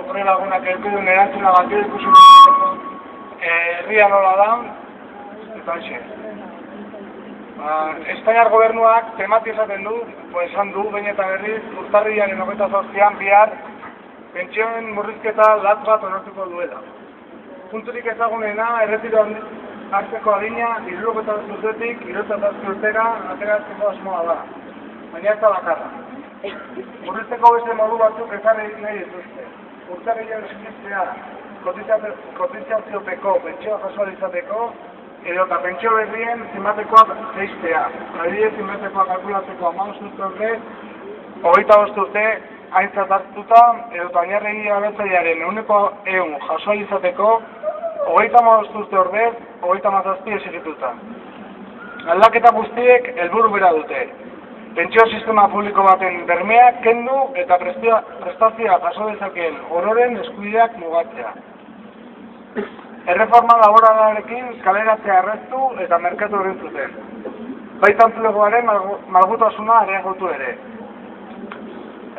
gure lagunak elkudun erantzuna bat ikusi herria nola da, eta hoxe. Espainiar gobernuak temati esaten du, esan du, behin eta berriz, urtarrilaren 28an bihar, pentsioen murrizketa latz bat onartuko duela. Punturik ezagunena, erretiroan hartzeko adina, 65 urtetik 67 urtera ateratzeko asmoa da. Baina ez da bakarra. Murrizteko beste modu batzuk ezarri nahi dituzte. Urtarrilean eskiztea, kotizaziopeko, pentsioa jasoa izateko, edo eta pentsio berrien zinbatekoak zeiztea. Adibidez zinbatekoak kalkulatzeko 15 urte, 25 urte aintzat hartuta, edo eta oinarri abertzailearen 100 jasoa izateko, 35 urte ordez, 37 esigituta. Aldaketa guztiek helburu bera dute. Pentsio sistema publiko baten bermeak kendu eta prestazioa jaso dezakeen ororen eskubideak mugatzea. Erreforma laboralarekin kaleratzea erraztu eta merkatu egin zuten. Baita enpleguaren malgutasuna areagotu ere.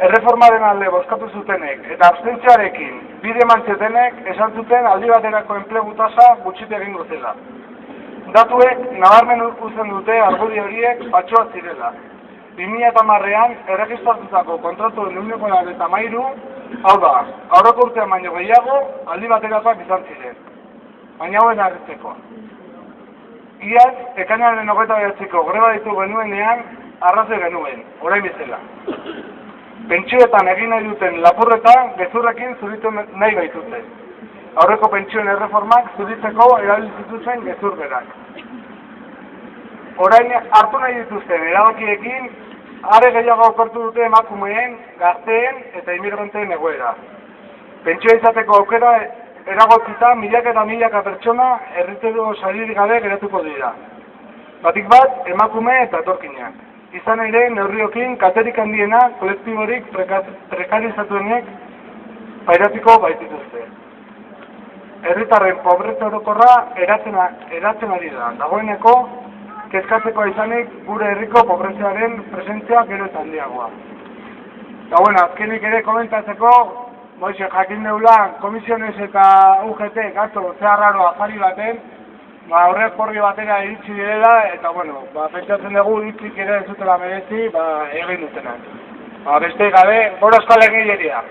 Erreformaren alde bozkatu zutenek eta abstentzioarekin bide eman zetenek esan zuten aldi baterako enplegu tasa gutxitu egingo zela. Datuek nabarmen uzten dute argudio horiek faltsuak zirela. 2010an erregistratutako kontratuen 13%, hau da, aurreko urtean baino gehiago aldi baterakoak izan ziren. Baina hauen harritzeko. Iaz, ekainaren 29ko greba ditu genuenean, arrazoi genuen, orain bezala. Pentsioetan egin nahi duten lapurreta gezurrekin zuritu nahi baitute. Aurreko pentsioen erreformak zuritzeko erabilizituzen gezur berak. Orain hartu nahi dituzten erabakiekin, are gehiago okertu dute emakumeen, gazteen eta imigranteen egoera. Pentsioa izateko aukera eragotzita milaka eta milaka pertsona erritero saririk gabe geratuko dira. Batik bat, emakume eta etorkinak. Izan ere, neurriokin katerik handiena kolektiborik prekarizatuenek pairatiko baitituzte. Herritarren pobreza orokorra eratzen ari da. Dagoeneko, kezkatzeko izanik gure herriko pobreziaren presentzia gero eta handiagoa. Eta azkenik ere komentatzeko, jakin deula, komisiones eta UGT gato zeharraroa jari baten, horrek porri batera iritsi direla, eta pentsatzen dugu hitzik ere ez zutela merezi, egin dutenak. Beste gabe, gora euskal egileria!